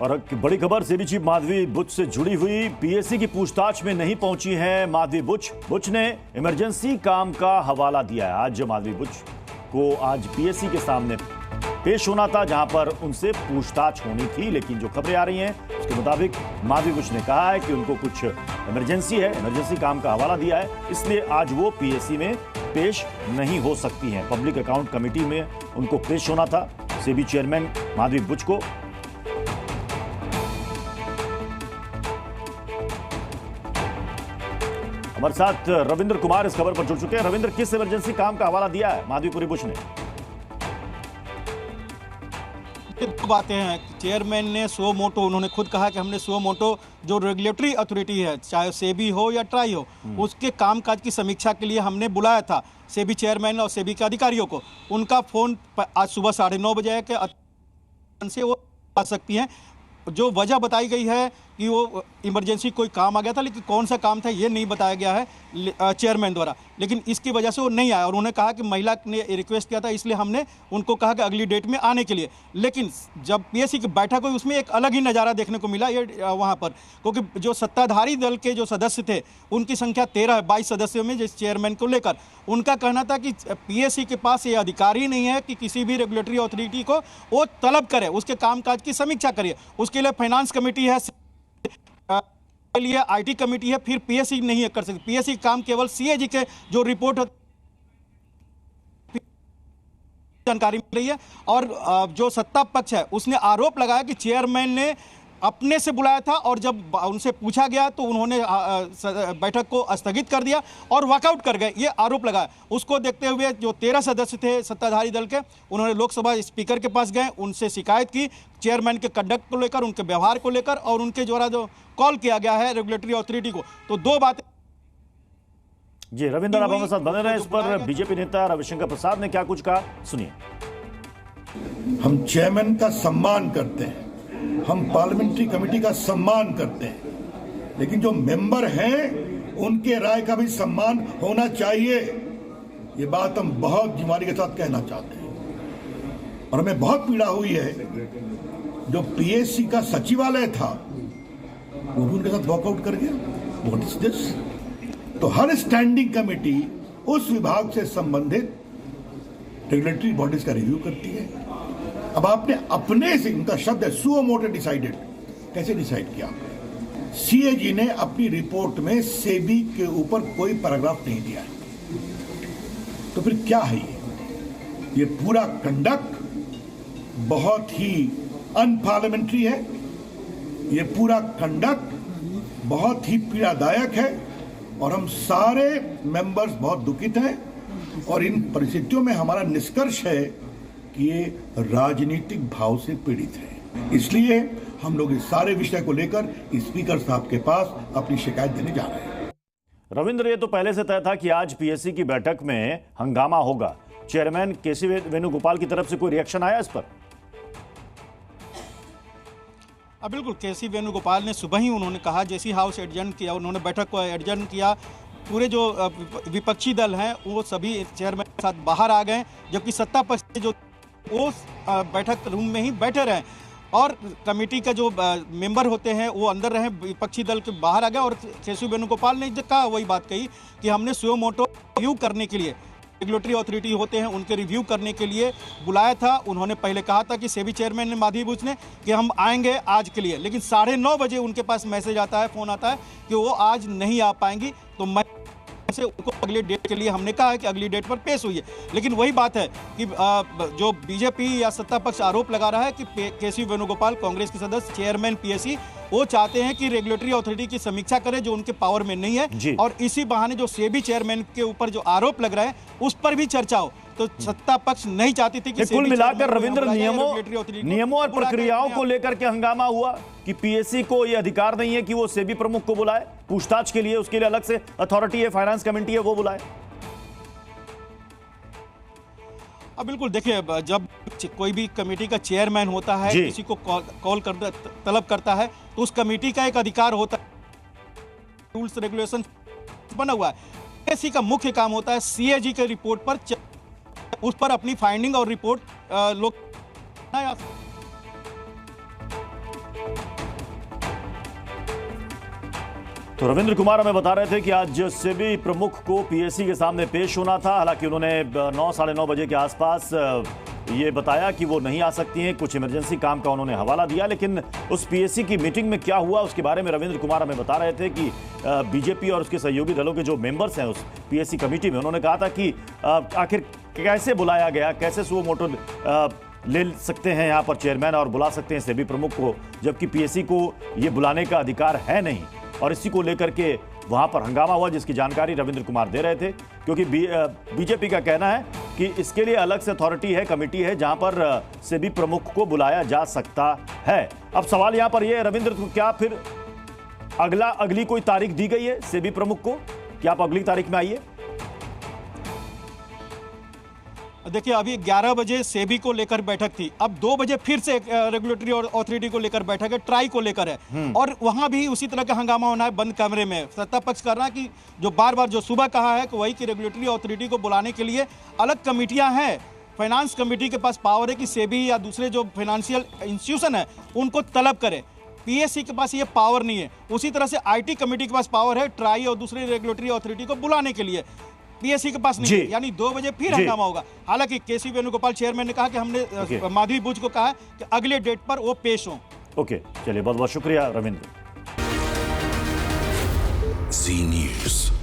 और बड़ी खबर सेबी चीफ माधवी बुच से जुड़ी हुई। पीएससी की पूछताछ में नहीं पहुंची हैं माधवी बुच। बुच ने इमरजेंसी काम का हवाला दिया है। आज माधवी बुच को आज पीएससी के सामने पेश होना था, जहां पर उनसे पूछताछ होनी थी, लेकिन जो खबरें आ रही हैं उसके मुताबिक माधवी बुच ने कहा है कि उनको कुछ इमरजेंसी है, इमरजेंसी काम का हवाला दिया है, इसलिए आज वो पीएससी में पेश नहीं हो सकती हैं। पब्लिक अकाउंट कमेटी में उनको पेश होना था, सेबी चेयरमैन माधवी बुच को। हमारे साथ रविंद्र कुमार इस खबर पर जुड़ चुके हैं। रविंद्र, किस इमरजेंसी काम का हवाला दिया है माधवीपुरी बुच ने? दो बातें हैं। चेयरमैन ने सो मोटो, उन्होंने खुद कहा कि हमने सो मोटो जो रेगुलेटरी अथॉरिटी है, चाहे सेबी हो या ट्राई हो, उसके कामकाज की समीक्षा के लिए हमने बुलाया था सेबी चेयरमैन और सेबी के अधिकारियों को। उनका फोन आज सुबह 9:30 बजे के से वो आ सकती हैं। जो वजह बताई गई है कि वो इमरजेंसी कोई काम आ गया था, लेकिन कौन सा काम था ये नहीं बताया गया है चेयरमैन द्वारा, लेकिन इसकी वजह से वो नहीं आया। और उन्होंने कहा कि महिला ने रिक्वेस्ट किया था, इसलिए हमने उनको कहा कि अगली डेट में आने के लिए। लेकिन जब पीएससी की बैठक हुई उसमें एक अलग ही नज़ारा देखने को मिला ये वहाँ पर, क्योंकि जो सत्ताधारी दल के जो सदस्य थे उनकी संख्या 13 है 22 सदस्यों में, जिस चेयरमैन को लेकर उनका कहना था कि पीएससी के पास ये अधिकार ही नहीं है कि किसी भी रेगुलेटरी अथॉरिटी को वो तलब करे, उसके कामकाज की समीक्षा करिए। उसके लिए फाइनेंस कमेटी है, के लिए आईटी कमेटी है, फिर पीएससी नहीं कर सकती। पीएससी काम केवल सीएजी के जो रिपोर्ट जानकारी मिल रही है। और जो सत्ता पक्ष है उसने आरोप लगाया कि चेयरमैन ने अपने से बुलाया था और जब उनसे पूछा गया तो उन्होंने बैठक को स्थगित कर दिया और वॉकआउट कर गए, ये आरोप लगाया। उसको देखते हुए जो 13 सदस्य थे सत्ताधारी दल के, उन्होंने लोकसभा स्पीकर के पास गए, उनसे शिकायत की चेयरमैन के कंडक्ट को लेकर, उनके व्यवहार को लेकर और उनके द्वारा जो कॉल किया गया है रेगुलेटरी अथॉरिटी को। तो दो बातें। जी रविंद्र, आप हमारे साथ बने रहे। इस पर बीजेपी नेता रविशंकर प्रसाद ने क्या कुछ कहा, सुनिए। हम चेयरमैन का सम्मान करते हैं, हम पार्लियामेंट्री कमेटी का सम्मान करते हैं, लेकिन जो मेंबर हैं उनके राय का भी सम्मान होना चाहिए। ये बात हम बहुत जिम्मेदारी के साथ कहना चाहते हैं। और हमें बहुत पीड़ा हुई है, जो पीएससी का सचिवालय था वो भी उनके साथ वॉकआउट कर गया। What is this? तो हर स्टैंडिंग कमेटी उस विभाग से संबंधित रेगुलेटरी बॉडीज का रिव्यू करती है। अब आपने अपने से, उनका शब्द है सुओ मोटो डिसाइडेड, कैसे डिसाइड किया? सीएजी ने अपनी रिपोर्ट में सेबी के ऊपर कोई पैराग्राफ नहीं दिया है, तो फिर क्या है ये पूरा कंडक्ट बहुत ही अनपार्लियामेंट्री है। ये पूरा कंडक्ट बहुत ही पीड़ादायक है और हम सारे मेंबर्स बहुत दुखित हैं। और इन परिस्थितियों में हमारा निष्कर्ष है कि ये राजनीतिक भाव से पीड़ित है। इसलिए हम लोग इस सारे विषय को लेकर स्पीकर साहब के पास अपनी शिकायत देने जा रहे हैं। रविंद्र, ये तो पहले से तय था कि आज पीएससी की बैठक में हंगामा होगा। चेयरमैन केसी वेणुगोपाल की तरफ से कोई रिएक्शन आया इस पर? बिल्कुल, केसी वेणुगोपाल ने सुबह ही उन्होंने कहा, जैसी हाउस एडजर्न किया, उन्होंने बैठक को एडजर्न किया, पूरे जो विपक्षी दल हैं वो सभी चेयरमैन के साथ बाहर आ गए, जबकि सत्ता पक्ष के जो वो बैठक रूम में ही बैठे रहे और कमेटी का जो मेंबर होते हैं वो अंदर रहे, विपक्षी दल के बाहर आ गए। और केसी वेणुगोपाल ने जो कहा वही बात कही कि हमने सुओ मोटो रिव्यू करने के लिए, रेगुलेटरी अथॉरिटी होते हैं उनके रिव्यू करने के लिए बुलाया था। उन्होंने पहले कहा था कि सेबी चेयरमैन ने माधवी बुच ने कि हम आएंगे आज के लिए, लेकिन 9:30 बजे उनके पास मैसेज आता है, फोन आता है कि वो आज नहीं आ पाएंगी। तो मैं से उनको अगली डेट के लिए हमने कहा है कि अगली डेट पर पेश हुई है। लेकिन वही बात है कि जो बीजेपी या सत्ता पक्ष आरोप लगा रहा है कि केसी वेणुगोपाल, कांग्रेस के सदस्य, चेयरमैन पीएससी, वो चाहते हैं कि रेगुलेटरी अथॉरिटी की समीक्षा करें जो उनके पावर में नहीं है, और इसी बहाने जो सेबी चेयरमैन के ऊपर जो आरोप लग रहा है उस पर भी चर्चा हो। तो सत्ता पक्ष नहीं चाहती थी कि कुल मिलाकर रविंद्र, नियमों और प्रक्रियाओं को लेकर के हंगामा हुआ कि पीएससी को यह अधिकार नहीं है कि वो सेबी प्रमुख को बुलाए पूछताछ के लिए, उसके लिए अलग से अथॉरिटी है, फाइनेंस कमेटी है, वो बुलाए। बिल्कुल, देखिए, जब कोई भी कमेटी का चेयरमैन होता है, किसी को कॉल कर तलब करता है, तो उस कमेटी का एक अधिकार होता है, रूल्स रेगुलेशन बना हुआ है। पीएससी का मुख्य काम होता है सीएजी के रिपोर्ट पर, उस पर अपनी फाइंडिंग और रिपोर्ट लोग तो रविंद्र कुमार हमें बता रहे थे कि आज सेबी प्रमुख को पीएससी के सामने पेश होना था। हालांकि उन्होंने 9 साढ़े 9 बजे के आसपास ये बताया कि वो नहीं आ सकती हैं, कुछ इमरजेंसी काम का उन्होंने हवाला दिया। लेकिन उस पीएससी की मीटिंग में क्या हुआ उसके बारे में रविंद्र कुमार हमें बता रहे थे कि बीजेपी और उसके सहयोगी दलों के जो मेंबर्स हैं उस पीएससी कमेटी में, उन्होंने कहा था कि आखिर कैसे बुलाया गया, कैसे सुओ मोटो ले सकते हैं यहाँ पर चेयरमैन और बुला सकते हैं सेबी प्रमुख को, जबकि पीएससी को ये बुलाने का अधिकार है नहीं। और इसी को लेकर के वहां पर हंगामा हुआ, जिसकी जानकारी रविंद्र कुमार दे रहे थे। क्योंकि बीजेपी का कहना है कि इसके लिए अलग से अथॉरिटी है, कमेटी है, जहां पर सेबी प्रमुख को बुलाया जा सकता है। अब सवाल यहां पर यह है रविंद्र, क्या फिर अगली कोई तारीख दी गई है सेबी प्रमुख को? क्या आप अगली तारीख में आइए? देखिए, अभी 11 बजे सेबी को लेकर बैठक थी, अब 2 बजे फिर से रेगुलेटरी और अथॉरिटी को लेकर बैठक है, ट्राई को लेकर है। और वहां भी उसी तरह का हंगामा होना है बंद कमरे में। सत्ता पक्ष कर रहा है कि जो बार बार जो सुबह कहा है कि वही कि रेगुलेटरी अथॉरिटी को बुलाने के लिए अलग कमेटियां हैं। फाइनेंस कमेटी के पास पावर है कि सेबी या दूसरे जो फाइनेंशियल इंस्टीट्यूशन है उनको तलब करे। पीएससी के पास ये पावर नहीं है। उसी तरह से आईटी कमेटी के पास पावर है ट्राई और दूसरे रेगुलेटरी अथॉरिटी को बुलाने के लिए, पीएससी के पास नहीं है। यानी 2 बजे फिर हंगामा होगा। हालांकि केसी वेणुगोपाल चेयरमैन ने कहा कि हमने माधवी बुच को कहा है कि अगले डेट पर वो पेश हों। ओके, चलिए, बहुत बहुत शुक्रिया रविंद्र। जी न्यूज़।